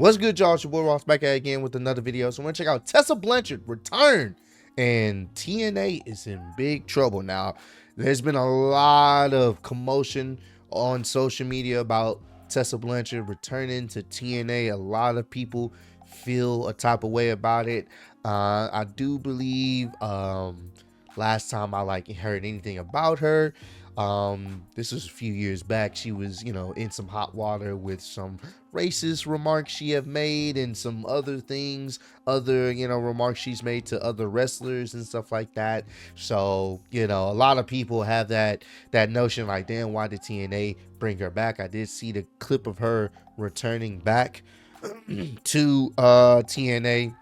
What's good, y'all? It's your boy Ross back at it again with another video. So we're gonna check out Tessa Blanchard return, and TNA is in big trouble now. There's been a lot of commotion on social media about Tessa Blanchard returning to TNA. A lot of people feel a type of way about it. I do believe last time I heard anything about her, this was a few years back, she was in some hot water with some racist remarks she have made and some other things, other remarks she's made to other wrestlers and stuff like that. So a lot of people have that notion like, damn, why did TNA bring her back? I did see the clip of her returning back to TNA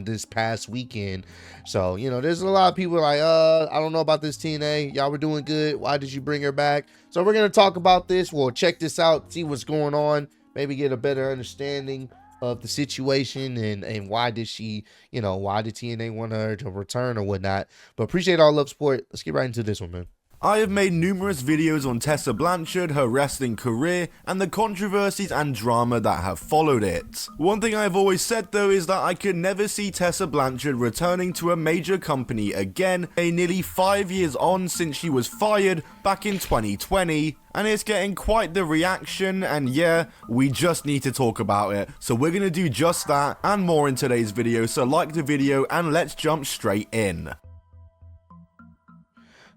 this past weekend. So there's a lot of people like, I don't know about this TNA, y'all were doing good, why did you bring her back? So we're gonna talk about this. We'll check this out, see what's going on, maybe get a better understanding of the situation and why did she, why did TNA want her to return or whatnot. But appreciate all love, support. Let's get right into this one, man. I have made numerous videos on Tessa Blanchard, her wrestling career, and the controversies and drama that have followed it. One thing I've always said though is that I could never see Tessa Blanchard returning to a major company again, nearly 5 years on since she was fired back in 2020. And it's getting quite the reaction, and yeah, we just need to talk about it. So we're gonna do just that and more in today's video, so like the video and let's jump straight in.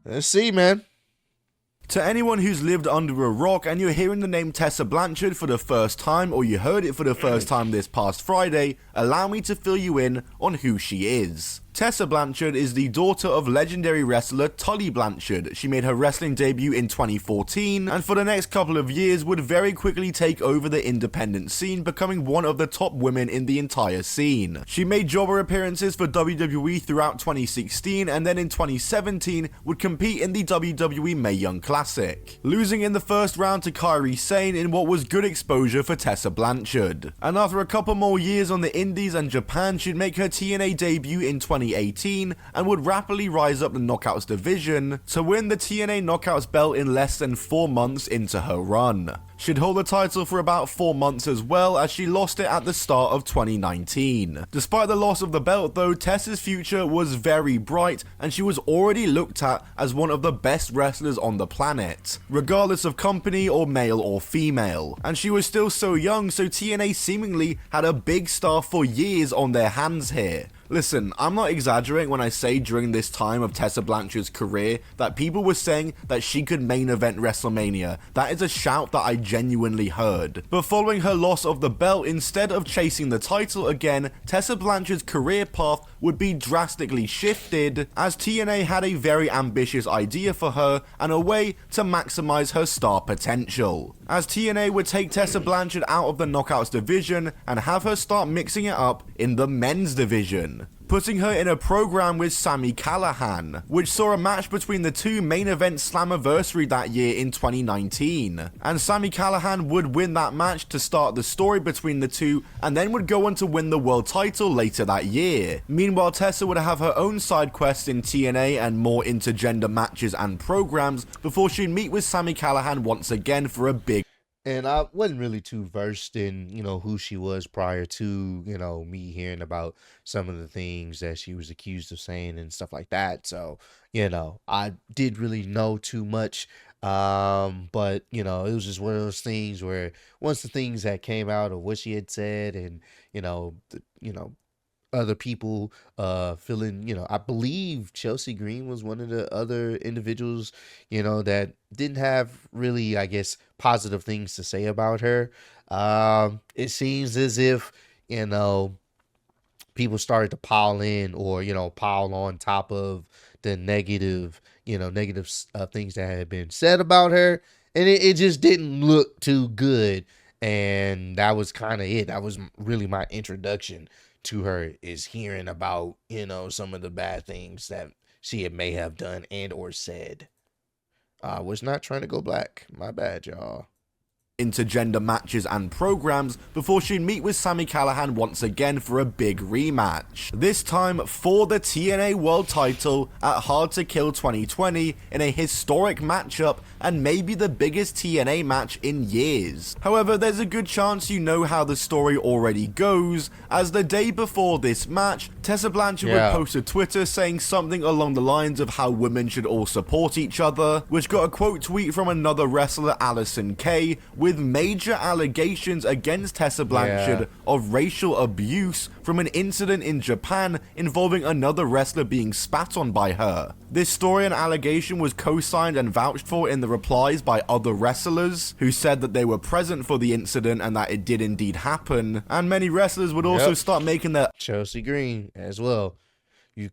Let's see, man. To anyone who's lived under a rock and you're hearing the name Tessa Blanchard for the first time, or you heard it for the first time this past Friday, allow me to fill you in on who she is. Tessa Blanchard is the daughter of legendary wrestler Tully Blanchard. She made her wrestling debut in 2014 and for the next couple of years would very quickly take over the independent scene, becoming one of the top women in the entire scene. She made jobber appearances for WWE throughout 2016 and then in 2017 would compete in the WWE Mae Young Classic, losing in the first round to Kairi Sane in what was good exposure for Tessa Blanchard. And after a couple more years on the Indies and Japan, she'd make her TNA debut in 2018 and would rapidly rise up the Knockouts division to win the TNA Knockouts belt in less than 4 months into her run. She'd hold the title for about 4 months as well, as she lost it at the start of 2019. Despite the loss of the belt though, Tessa's future was very bright and she was already looked at as one of the best wrestlers on the planet, regardless of company or male or female. And she was still so young, so TNA seemingly had a big star for years on their hands here. Listen, I'm not exaggerating when I say during this time of Tessa Blanchard's career that people were saying that she could main event WrestleMania. That is a shout that I genuinely heard. But following her loss of the belt, instead of chasing the title again, Tessa Blanchard's career path would be drastically shifted, as TNA had a very ambitious idea for her and a way to maximize her star potential. As TNA would take Tessa Blanchard out of the Knockouts division and have her start mixing it up in the men's division, putting her in a program with Sami Callihan, which saw a match between the two main event Slammiversary that year in 2019. And Sami Callihan would win that match to start the story between the two, and then would go on to win the world title later that year. Meanwhile, Tessa would have her own side quests in TNA and more intergender matches and programs before she'd meet with Sami Callihan once again for a big. And I wasn't really too versed in, who she was prior to, me hearing about some of the things that she was accused of saying and stuff like that. So, I did really know too much. But, it was just one of those things where once the things that came out of what she had said and, other people feeling, I believe Chelsea Green was one of the other individuals, that didn't have really, I guess, positive things to say about her. It seems as if, people started to pile in or, pile on top of the negative, negative things that had been said about her. And it just didn't look too good. And that was kind of it. That was really my introduction to her, is hearing about some of the bad things that she may have done and or said. I was not trying to go black, my bad, y'all. intergender matches and programs before she'd meet with Sami Callihan once again for a big rematch. This time for the TNA World title at Hard to Kill 2020 in a historic matchup and maybe the biggest TNA match in years. However, there's a good chance you know how the story already goes, as the day before this match, Tessa Blanchard would post to Twitter saying something along the lines of how women should all support each other, which got a quote tweet from another wrestler, Allison Kay, with major allegations against Tessa Blanchard of racial abuse from an incident in Japan involving another wrestler being spat on by her. This story and allegation was co-signed and vouched for in the replies by other wrestlers who said that they were present for the incident and that it did indeed happen, and many wrestlers would also start making their Chelsea Green as well. You've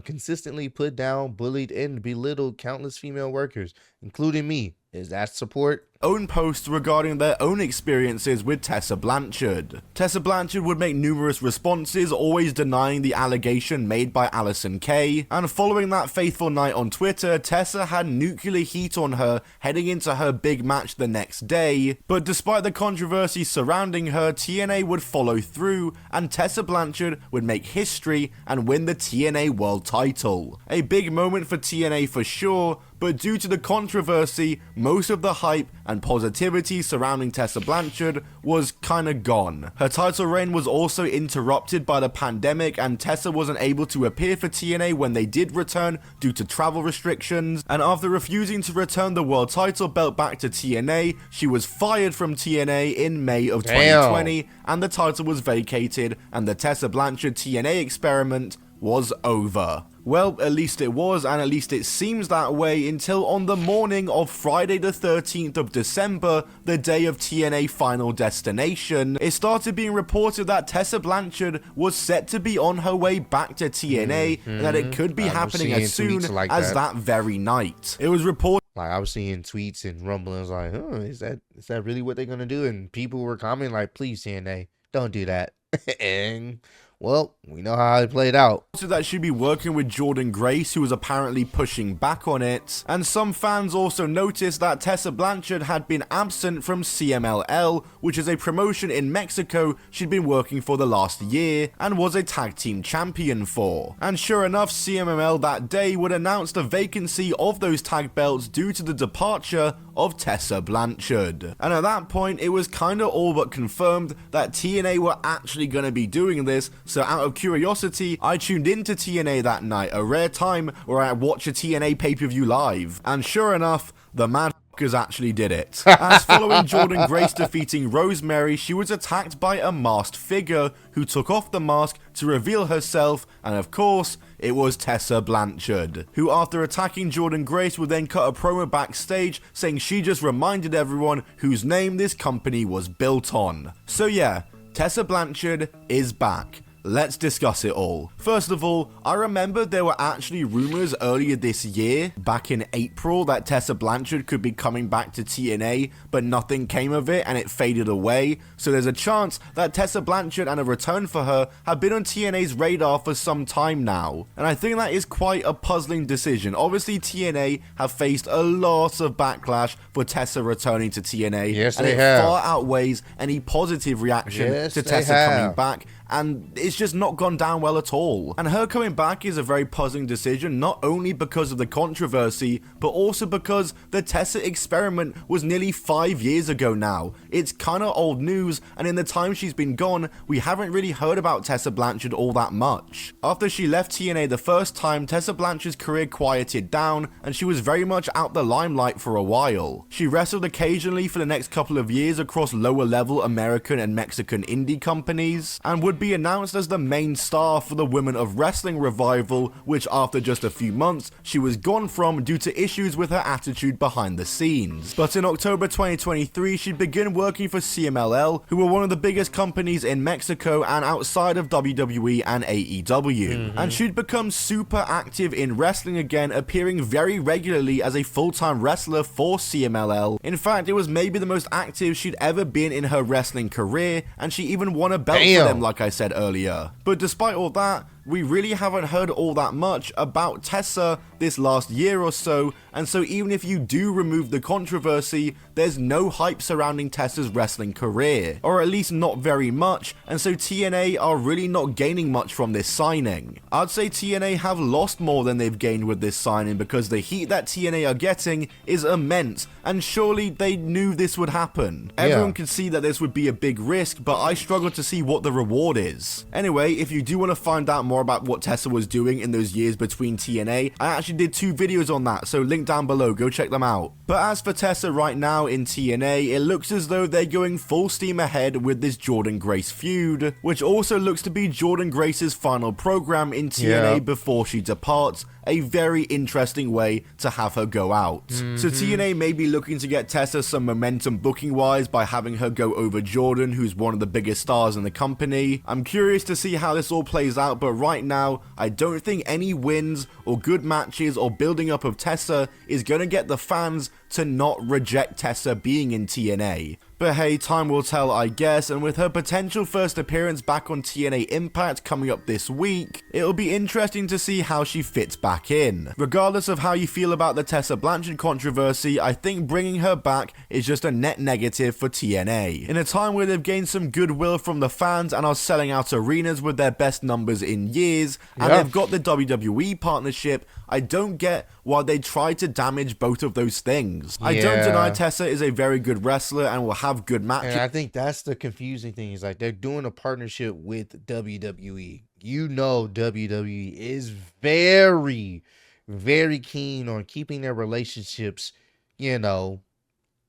consistently put down, bullied, and belittled countless female workers, including me. Is that support? Own posts regarding their own experiences with Tessa Blanchard. Tessa Blanchard would make numerous responses, always denying the allegation made by Allison Kay, and following that faithful night on Twitter, Tessa had nuclear heat on her heading into her big match the next day, but despite the controversy surrounding her, TNA would follow through, and Tessa Blanchard would make history and win the TNA World title. A big moment for TNA for sure, but due to the controversy, most of the hype and positivity surrounding Tessa Blanchard was kinda gone. Her title reign was also interrupted by the pandemic, and Tessa wasn't able to appear for TNA when they did return due to travel restrictions, and after refusing to return the world title belt back to TNA, she was fired from TNA in May of 2020, and the title was vacated, and the Tessa Blanchard TNA experiment was over. Well, at least it was, and at least it seems that way until on the morning of Friday the 13th of December, the day of TNA Final Destination, it started being reported that Tessa Blanchard was set to be on her way back to TNA, and that it could be happening as soon as that very night. It was reported I was seeing tweets and rumblings like, is that really what they're gonna do? And people were commenting like, please TNA, don't do that. And well, we know how it played out. So that she'd be working with Jordan Grace, who was apparently pushing back on it. And some fans also noticed that Tessa Blanchard had been absent from CMLL, which is a promotion in Mexico she'd been working for the last year and was a tag team champion for. And sure enough, CMLL that day would announce the vacancy of those tag belts due to the departure of Tessa Blanchard. And at that point, it was kinda all but confirmed that TNA were actually gonna be doing this, so out of curiosity, I tuned into TNA that night, a rare time where I watch a TNA pay-per-view live. And sure enough, the motherfuckers actually did it. As following Jordan Grace defeating Rosemary, she was attacked by a masked figure who took off the mask to reveal herself, and of course, it was Tessa Blanchard, who after attacking Jordan Grace would then cut a promo backstage saying she just reminded everyone whose name this company was built on. So yeah, Tessa Blanchard is back. Let's discuss it all. First of all, I remember there were actually rumors earlier this year, back in April, that Tessa Blanchard could be coming back to TNA, but nothing came of it and it faded away. So there's a chance that Tessa Blanchard and a return for her have been on TNA's radar for some time now. And I think that is quite a puzzling decision. Obviously, TNA have faced a lot of backlash for Tessa returning to TNA. Yes, and they it have. far outweighs any positive reaction to Tessa coming back. And it's just not gone down well at all. And her coming back is a very puzzling decision, not only because of the controversy, but also because the Tessa experiment was nearly 5 years ago now. It's kinda old news, and in the time she's been gone, we haven't really heard about Tessa Blanchard all that much. After she left TNA the first time, Tessa Blanchard's career quieted down, and she was very much out the limelight for a while. She wrestled occasionally for the next couple of years across lower level American and Mexican indie companies, and would be announced as the main star for the Women of Wrestling revival, which after just a few months, she was gone from due to issues with her attitude behind the scenes. But in October 2023, she'd begin working for CMLL, who were one of the biggest companies in Mexico and outside of WWE and AEW. And she'd become super active in wrestling again, appearing very regularly as a full-time wrestler for CMLL. In fact, it was maybe the most active she'd ever been in her wrestling career, and she even won a belt for them, like I said earlier. But despite all that, we really haven't heard all that much about Tessa this last year or so, and so even if you do remove the controversy, there's no hype surrounding Tessa's wrestling career, or at least not very much, and so TNA are really not gaining much from this signing. I'd say TNA have lost more than they've gained with this signing, because the heat that TNA are getting is immense, and surely they knew this would happen. Everyone could see that this would be a big risk, but I struggle to see what the reward is. Anyway, if you do want to find out more about what Tessa was doing in those years between TNA, I actually did 2 videos on that, so link down below, go check them out. But as for Tessa right now in TNA, it looks as though they're going full steam ahead with this Jordynne Grace feud, which also looks to be Jordynne Grace's final program in TNA before she departs. A very interesting way to have her go out. So TNA may be looking to get Tessa some momentum booking wise by having her go over Jordynne, who's one of the biggest stars in the company. I'm curious to see how this all plays out, but right now I don't think any wins or good matches or building up of Tessa is going to get the fans to not reject Tessa being in TNA. But hey, time will tell, I guess, and with her potential first appearance back on TNA Impact coming up this week, it'll be interesting to see how she fits back in. Regardless of how you feel about the Tessa Blanchard controversy, I think bringing her back is just a net negative for TNA. In a time where they've gained some goodwill from the fans and are selling out arenas with their best numbers in years, and they've got the WWE partnership, I don't get why they try to damage both of those things. I don't deny Tessa is a very good wrestler and will have good matches. And I think that's the confusing thing, is like they're doing a partnership with WWE. You know, WWE is very, very keen on keeping their relationships, pure.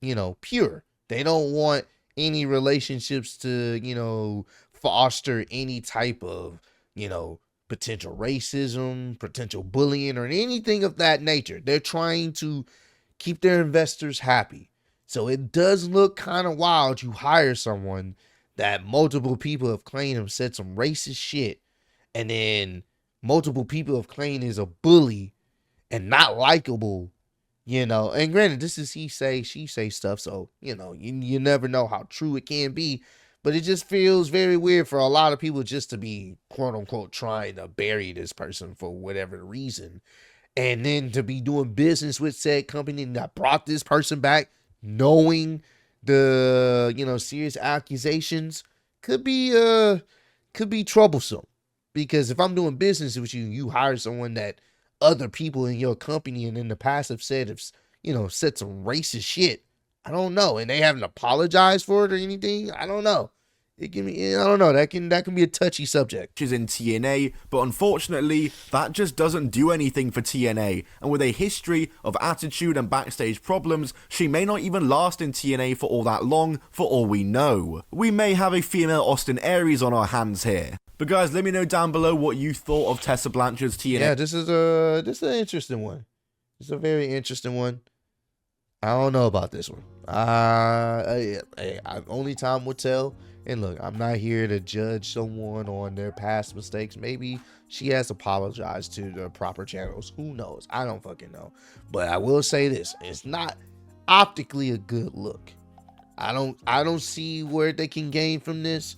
They don't want any relationships to, foster any type of, potential racism, potential bullying, or anything of that nature. They're trying to keep their investors happy. So it does look kind of wild. You hire someone that multiple people have claimed have said some racist shit, and then multiple people have claimed is a bully and not likable, And granted, this is he say, she say stuff, so, you never know how true it can be. But it just feels very weird for a lot of people just to be, quote unquote, trying to bury this person for whatever reason. And then to be doing business with said company that brought this person back, knowing the, serious accusations, could be troublesome. Because if I'm doing business with you, you hire someone that other people in your company and in the past have said, said some racist shit. I don't know. And they haven't apologized for it or anything. I don't know. It can be, I don't know. That can be a touchy subject. She's in TNA, but unfortunately, that just doesn't do anything for TNA. And with a history of attitude and backstage problems, she may not even last in TNA for all that long, for all we know. We may have a female Austin Aries on our hands here. But guys, let me know down below what you thought of Tessa Blanchard's TNA. Yeah, this is an interesting one. It's a very interesting one. I don't know about this one. Only time will tell. And look, I'm not here to judge someone on their past mistakes. Maybe she has apologized to the proper channels. Who knows? I don't fucking know. But I will say this: it's not optically a good look. I don't see where they can gain from this,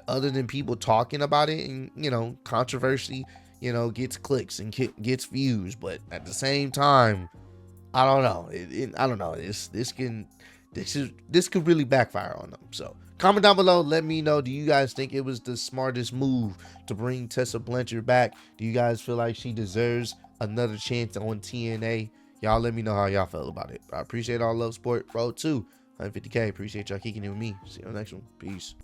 other than people talking about it and controversy. Gets clicks and gets views. But at the same time, I don't know. I don't know. This could really backfire on them. So comment down below. Let me know. Do you guys think it was the smartest move to bring Tessa Blanchard back? Do you guys feel like she deserves another chance on TNA? Y'all let me know how y'all feel about it. I appreciate all love, support. Road to 150K. Appreciate y'all kicking it with me. See you on the next one. Peace.